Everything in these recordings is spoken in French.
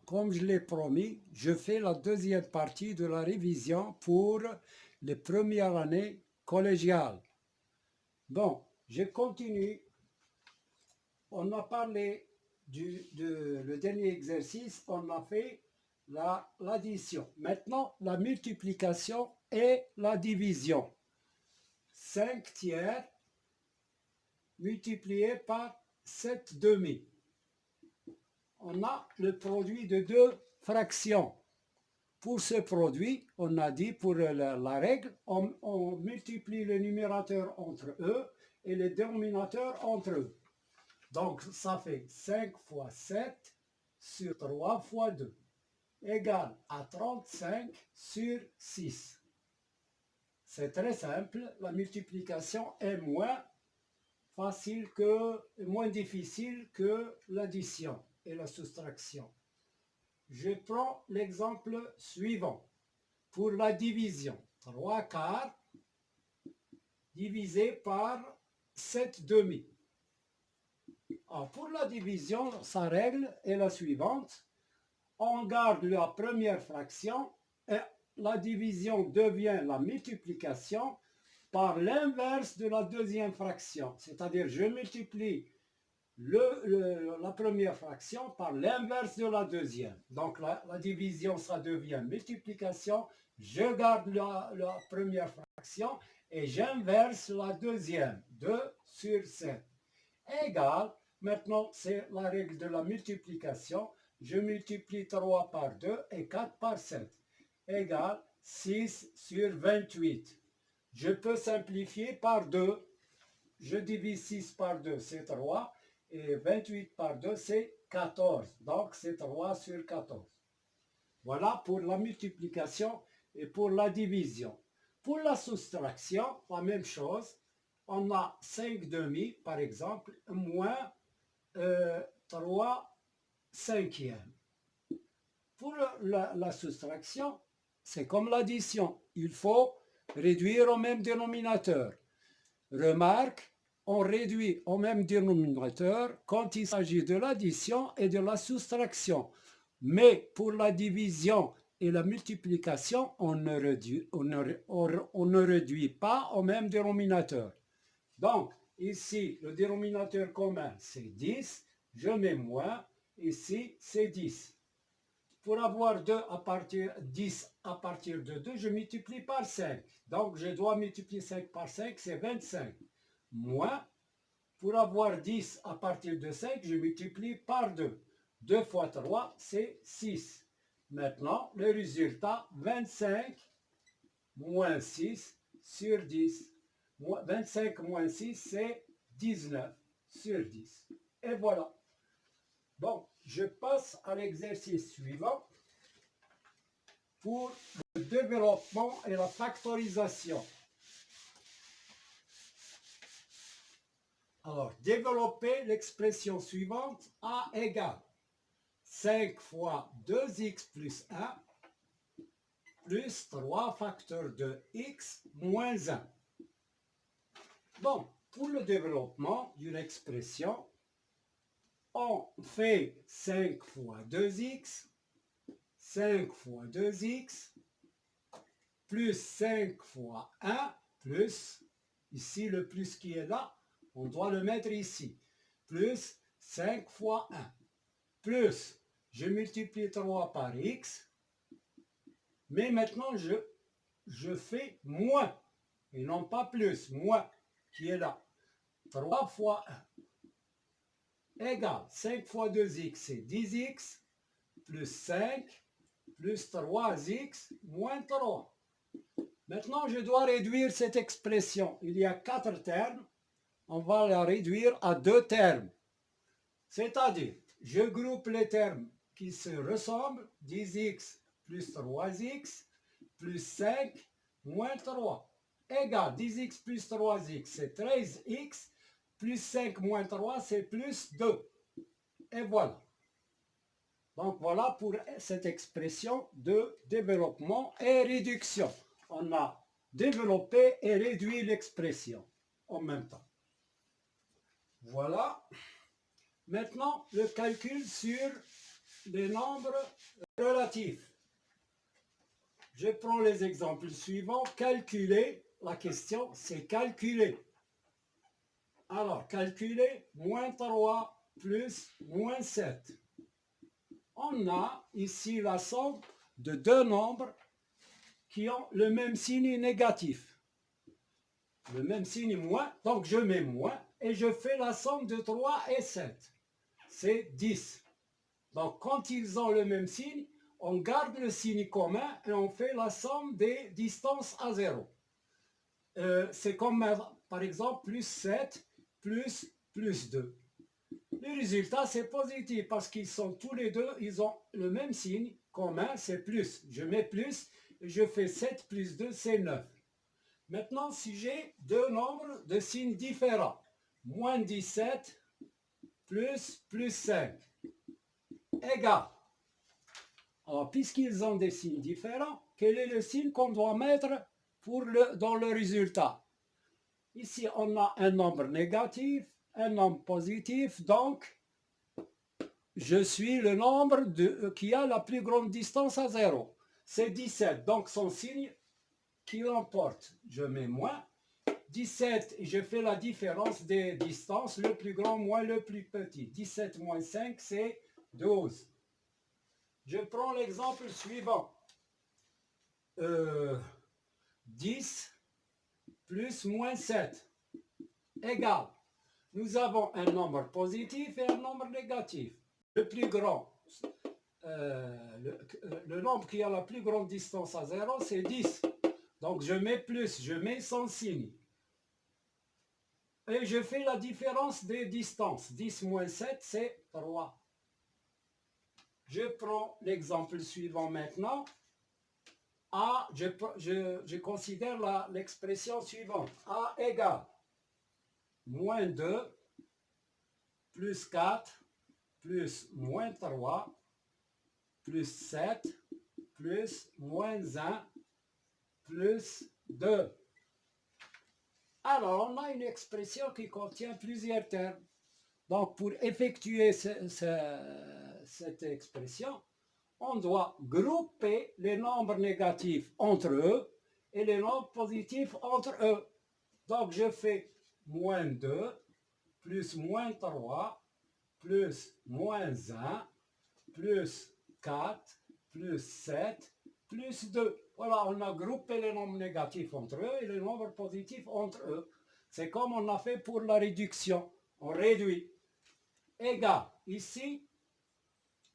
comme je l'ai promis, je fais la deuxième partie de la révision pour les premières années collégiales. Bon, je continue. On a parlé le dernier exercice, on a fait l'addition. Maintenant, la multiplication et la division. 5 tiers multiplié par 7 demi. On a le produit de deux fractions. Pour ce produit, on a dit pour la règle, on multiplie le numérateur entre eux et le dénominateur entre eux. Donc, ça fait 5 fois 7 sur 3 fois 2 égale à 35 sur 6. C'est très simple, la multiplication est moins difficile que l'addition et la soustraction. Je prends l'exemple suivant. Pour la division, 3 quarts divisé par 7 demi. Alors, pour la division, sa règle est la suivante. On garde la première fraction et la division devient la multiplication par l'inverse de la deuxième fraction. C'est-à-dire, je multiplie la première fraction par l'inverse de la deuxième. Donc, la division, ça devient multiplication. Je garde la première fraction et j'inverse la deuxième. 2 sur 7 égale, maintenant, c'est la règle de la multiplication. Je multiplie 3 par 2 et 4 par 7 égale 6 sur 28. Je peux simplifier par 2. Je divise 6 par 2, c'est 3. Et 28 par 2, c'est 14. Donc, c'est 3 sur 14. Voilà pour la multiplication et pour la division. Pour la soustraction, la même chose. On a 5 demi, par exemple, moins 3 cinquièmes. Pour la soustraction, c'est comme l'addition. Il faut réduire au même dénominateur. Remarque, on réduit au même dénominateur quand il s'agit de l'addition et de la soustraction. Mais pour la division et la multiplication, on ne réduit pas au même dénominateur. Donc, ici, le dénominateur commun, c'est 10. Je mets moins. Ici, c'est 10. Pour avoir 10 à partir de 2, je multiplie par 5. Donc, je dois multiplier 5 par 5, c'est 25. Moins, pour avoir 10 à partir de 5, je multiplie par 2. 2 fois 3, c'est 6. Maintenant, le résultat, 25 moins 6 sur 10. 25 moins 6, c'est 19 sur 10. Et voilà. Bon, je passe à l'exercice suivant pour le développement et la factorisation. Alors, développer l'expression suivante, A égale 5 fois 2x plus 1 plus 3 facteurs de x moins 1. Bon, pour le développement d'une expression, on fait 5 fois 2x, 5 fois 2x, plus 5 fois 1, plus, ici le plus qui est là, on doit le mettre ici, plus 5 fois 1, plus, je multiplie 3 par x, mais maintenant je fais moins, et non pas plus, moins, qui est là, 3 fois 1, égale 5 fois 2x, c'est 10x, plus 5, plus 3x, moins 3. Maintenant, je dois réduire cette expression. Il y a 4 termes. On va la réduire à 2 termes. C'est-à-dire, je groupe les termes qui se ressemblent. 10x plus 3x plus 5 moins 3. Égale 10x plus 3x, c'est 13x. Plus 5 moins 3, c'est plus 2. Et voilà. Donc voilà pour cette expression de développement et réduction. On a développé et réduit l'expression en même temps. Voilà. Maintenant, le calcul sur les nombres relatifs. Je prends les exemples suivants. Calculer, la question c'est calculer. Alors, calculer moins 3 plus moins 7. On a ici la somme de deux nombres qui ont le même signe négatif. Le même signe moins, donc je mets moins et je fais la somme de 3 et 7. C'est 10. Donc quand ils ont le même signe, on garde le signe commun et on fait la somme des distances à 0. C'est comme par exemple plus 7 plus 2. Le résultat c'est positif parce qu'ils sont tous les deux, ils ont le même signe commun, c'est plus. Je mets plus et je fais 7 plus 2, c'est 9. Maintenant, si j'ai deux nombres de signes différents, moins 17 plus 5, égale. Alors, puisqu'ils ont des signes différents, quel est le signe qu'on doit mettre dans le résultat? Ici, on a un nombre négatif, un nombre positif, donc je suis le nombre qui a la plus grande distance à 0. C'est 17, donc son signe qui l'emporte. Je mets moins. 17, je fais la différence des distances, le plus grand moins le plus petit. 17 moins 5, c'est 12. Je prends l'exemple suivant. 10 plus moins 7 égale. Nous avons un nombre positif et un nombre négatif. Le plus grand, le nombre qui a la plus grande distance à 0, c'est 10. Donc je mets plus, je mets son signe. Et je fais la différence des distances. 10 moins 7, c'est 3. Je prends l'exemple suivant maintenant. A, je considère l'expression suivante. A égale moins 2 plus 4 plus moins 3 plus 7 plus moins 1 plus 2. Alors, on a une expression qui contient plusieurs termes. Donc, pour effectuer cette expression, on doit grouper les nombres négatifs entre eux et les nombres positifs entre eux. Donc, je fais moins 2 plus moins 3 plus moins 1 plus 4 plus 7 plus 2. Voilà, on a groupé les nombres négatifs entre eux et les nombres positifs entre eux. C'est comme on a fait pour la réduction. On réduit. Égal. Ici,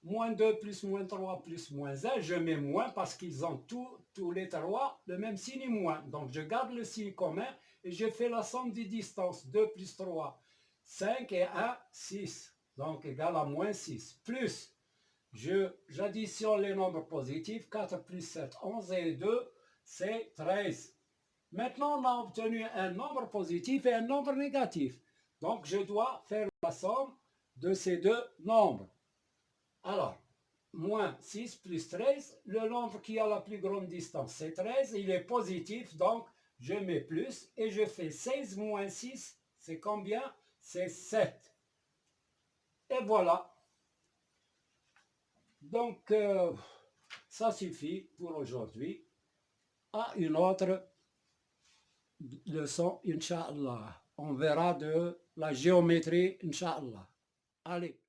moins 2 plus moins 3 plus moins 1, je mets moins parce qu'ils ont tous les trois le même signe moins. Donc je garde le signe commun et je fais la somme des distances. 2 plus 3, 5 et 1, 6. Donc égal à moins 6. Plus, j'additionne les nombres positifs. 4 plus 7, 11 et 2, c'est 13. Maintenant, on a obtenu un nombre positif et un nombre négatif. Donc je dois faire la somme de ces deux nombres. Alors, moins 6 plus 13, le nombre qui a la plus grande distance, c'est 13, il est positif, donc je mets plus et je fais 16 moins 6, c'est combien? C'est 7. Et voilà. Donc, ça suffit pour aujourd'hui. À une autre leçon, Inch'Allah. On verra de la géométrie, Inch'Allah. Allez.